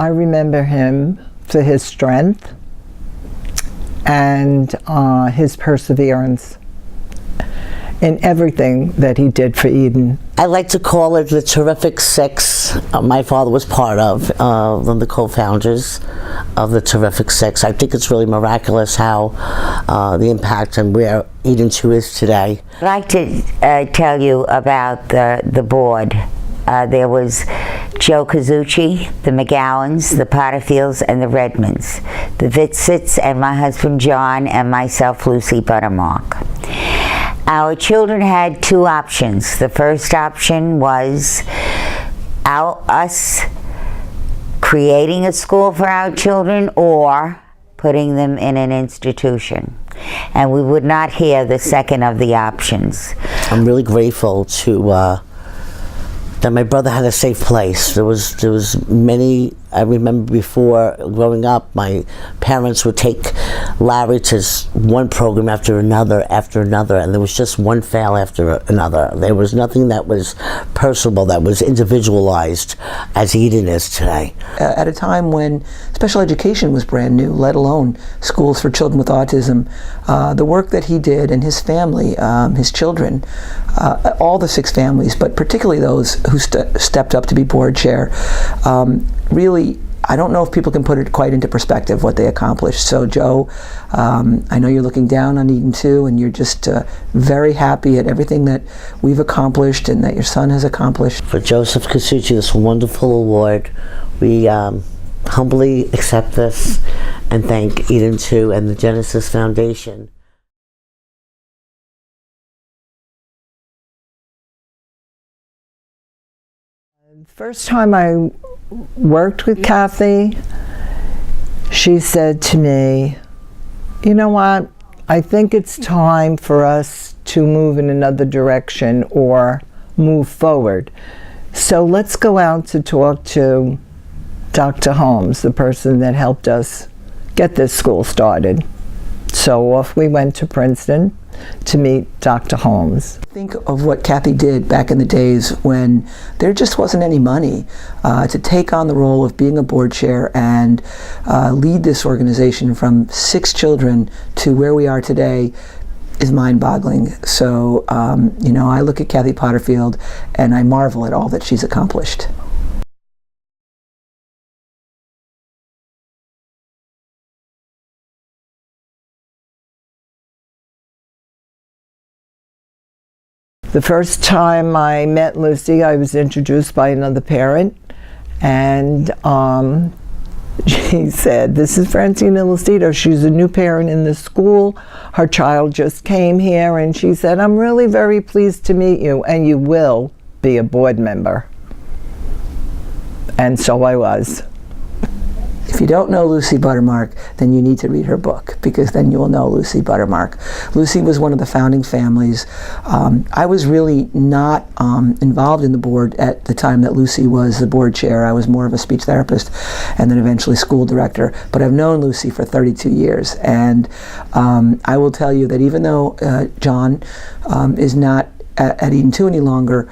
I remember him for his strength and his perseverance in everything that he did for Eden. I like to call it the Terrific Six. My father was part of one of the co-founders of the Terrific Six. I think it's really miraculous how the impact and where Eden 2 is today. I'd like to tell you about the board. There was Joe Kazuchi, the McGowans, the Potterfields, and the Redmonds, the Vitsits, and my husband John, and myself, Lucy Buttermark. Our children had two options. The first option was us creating a school for our children or putting them in an institution. And we would not hear the second of the options. I'm really grateful to that my brother had a safe place. There was many. I remember before growing up, my parents would take Larry to one program after another, and there was just one fail after another. There was nothing that was personable, that was individualized as Eden is today. At a time when special education was brand new, let alone schools for children with autism, the work that he did and his family, his children, all the 6 families, but particularly those who stepped up to be board chair, really, I don't know if people can put it quite into perspective what they accomplished. So Joe, I know you're looking down on Eden 2 and you're just very happy at everything that we've accomplished and that your son has accomplished. For Joseph Kasuchi, this wonderful award, we humbly accept this and thank Eden 2 and the Genesis Foundation. The first time I worked with Kathy, she said to me, you know what, I think it's time for us to move in another direction or move forward. So let's go out to talk to Dr. Holmes, the person that helped us get this school started. So off we went to Princeton to meet Dr. Holmes. Think of what Kathy did back in the days when there just wasn't any money to take on the role of being a board chair and lead this organization from 6 children to where we are today is mind-boggling. So, you know, I look at Kathy Potterfield and I marvel at all that she's accomplished. The first time I met Lucy, I was introduced by another parent, and she said, this is Francine Illucito. She's a new parent in the school. Her child just came here, and she said, I'm really very pleased to meet you, and you will be a board member. And so I was. If you don't know Lucy Buttermark, then you need to read her book, because then you will know Lucy Buttermark. Lucy was one of the founding families. I was really not involved in the board at the time that Lucy was the board chair. I was more of a speech therapist and then eventually school director. But I've known Lucy for 32 years. And I will tell you that even though John is not at Eden 2 any longer,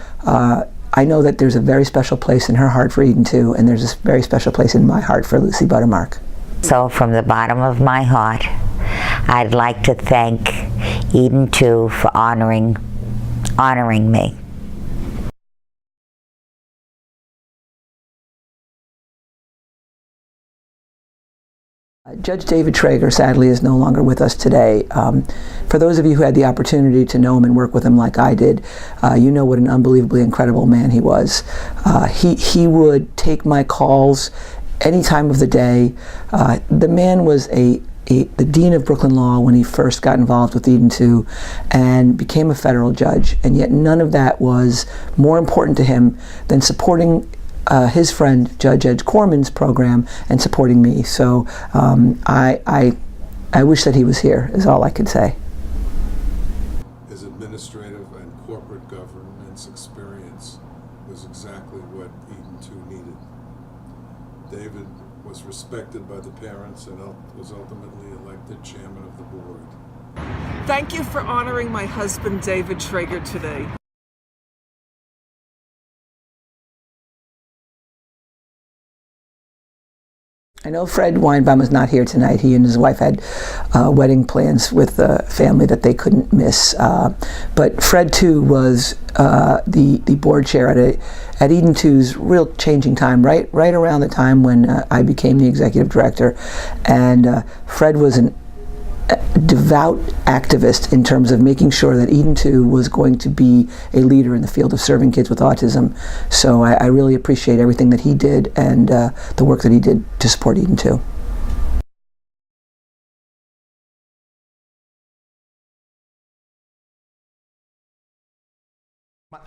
I know that there's a very special place in her heart for Eden 2, and there's a very special place in my heart for Lucy Buttermark. So from the bottom of my heart, I'd like to thank Eden 2 for honoring me. Judge David Traeger, sadly, is no longer with us today. For those of you who had the opportunity to know him and work with him like I did, you know what an unbelievably incredible man he was. He would take my calls any time of the day. The man was the dean of Brooklyn Law when he first got involved with Eden 2 and became a federal judge, and yet none of that was more important to him than supporting his friend Judge Ed Corman's program and supporting me. So I wish that he was here, is all I could say. His administrative and corporate governance experience was exactly what Eden 2 needed. David was respected by the parents and was ultimately elected chairman of the board. Thank you for honoring my husband David Traeger today. I know Fred Weinbaum is not here tonight. He and his wife had wedding plans with the family that they couldn't miss. But Fred, too, was the board chair at Eden 2's real changing time, right around the time when I became the executive director. And Fred was a devout activist in terms of making sure that Eden 2 was going to be a leader in the field of serving kids with autism. So I really appreciate everything that he did and the work that he did to support Eden 2.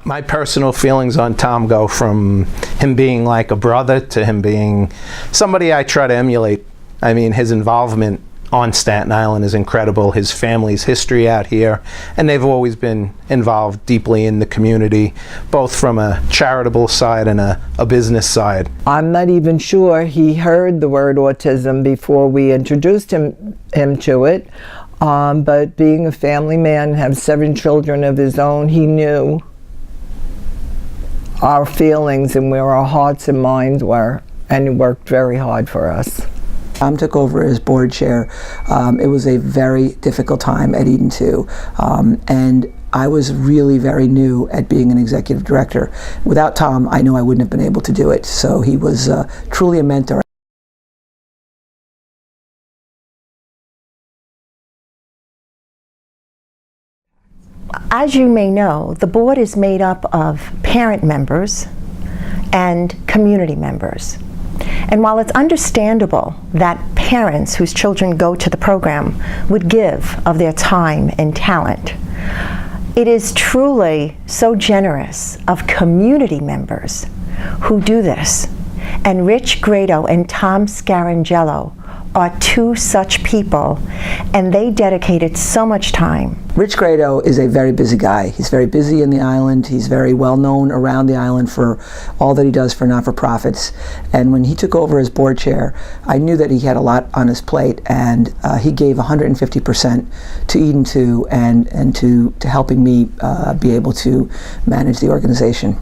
My personal feelings on Tom go from him being like a brother to him being somebody I try to emulate. I mean, his involvement on Staten Island is incredible, his family's history out here, and they've always been involved deeply in the community, both from a charitable side and a business side. I'm not even sure he heard the word autism before we introduced him to it, but being a family man, have 7 children of his own, he knew our feelings and where our hearts and minds were, and he worked very hard for us. Tom took over as board chair. It was a very difficult time at Eden 2, and I was really very new at being an executive director. Without Tom, I know I wouldn't have been able to do it, so he was truly a mentor. As you may know, the board is made up of parent members and community members. And while it's understandable that parents whose children go to the program would give of their time and talent, it is truly so generous of community members who do this. And Rich Grado and Tom Scarangello are 2 such people, and they dedicated so much time. Rich Grado is a very busy guy. He's very busy in the island. He's very well known around the island for all that he does for not-for-profits. And when he took over as board chair, I knew that he had a lot on his plate, and he gave 150% to Eden 2 and to helping me be able to manage the organization.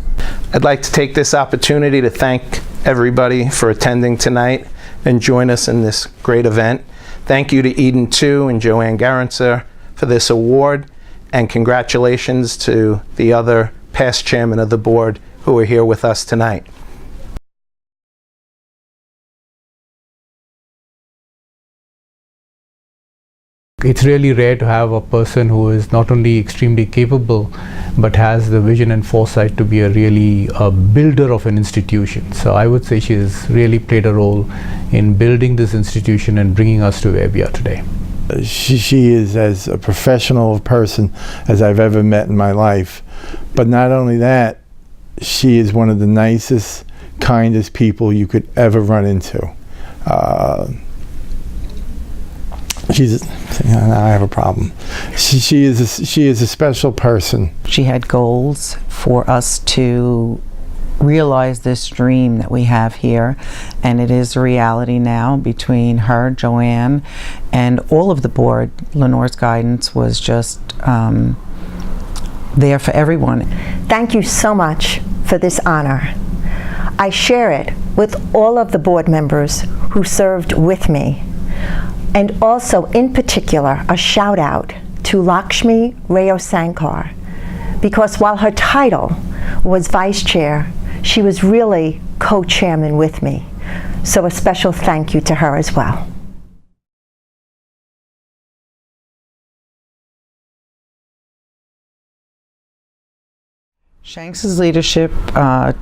I'd like to take this opportunity to thank everybody for attending tonight and join us in this great event. Thank you to Eden 2 and Joanne Garenser for this award, and congratulations to the other past chairmen of the board who are here with us tonight. It's really rare to have a person who is not only extremely capable but has the vision and foresight to be a builder of an institution. So I would say she has really played a role in building this institution and bringing us to where we are today. She is as a professional person as I've ever met in my life. But not only that, she is one of the nicest, kindest people you could ever run into. I have a problem. She is a special person. She had goals for us to realize this dream that we have here, and it is a reality now between her, Joanne, and all of the board. Lenore's guidance was just there for everyone. Thank you so much for this honor. I share it with all of the board members who served with me. And also, in particular, a shout out to Lakshmi Rayosankar, because while her title was vice chair, she was really co-chairman with me. So a special thank you to her as well. Shanks's leadership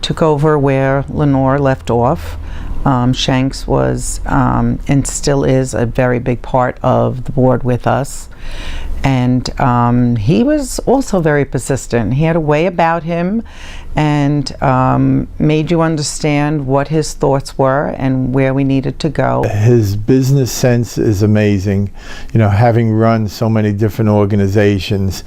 took over where Lenore left off. Shanks was and still is a very big part of the board with us, and he was also very persistent. He had a way about him and made you understand what his thoughts were and where we needed to go. His business sense is amazing. You know, having run so many different organizations,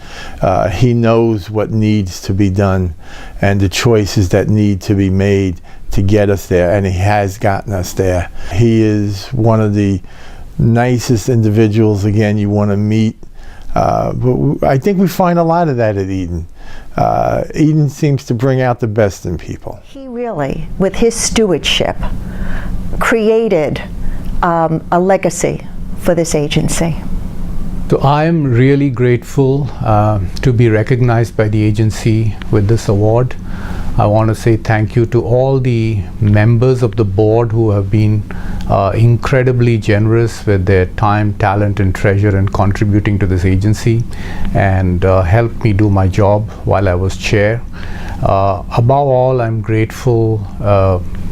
he knows what needs to be done and the choices that need to be made to get us there, and he has gotten us there. He is one of the nicest individuals, again, you want to meet. But I think we find a lot of that at Eden. Eden seems to bring out the best in people. He really, with his stewardship, created a legacy for this agency? So I am really grateful to be recognized by the agency with this award. I want to say thank you to all the members of the board who have been incredibly generous with their time, talent, and treasure in contributing to this agency and helped me do my job while I was chair. Above all, I'm grateful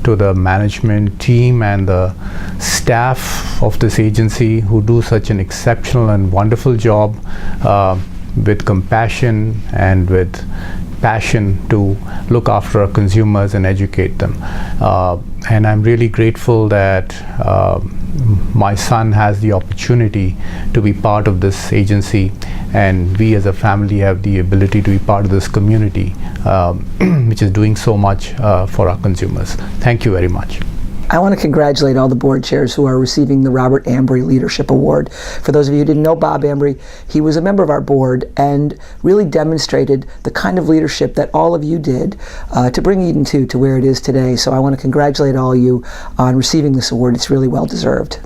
to the management team and the staff of this agency who do such an exceptional and wonderful job with compassion and with passion to look after our consumers and educate them. And I'm really grateful that my son has the opportunity to be part of this agency, and we as a family have the ability to be part of this community, which is doing so much for our consumers. Thank you very much. I want to congratulate all the board chairs who are receiving the Robert Ambery Leadership Award. For those of you who didn't know Bob Ambery, he was a member of our board and really demonstrated the kind of leadership that all of you did to bring Eden 2 to where it is today. So I want to congratulate all of you on receiving this award. It's really well deserved.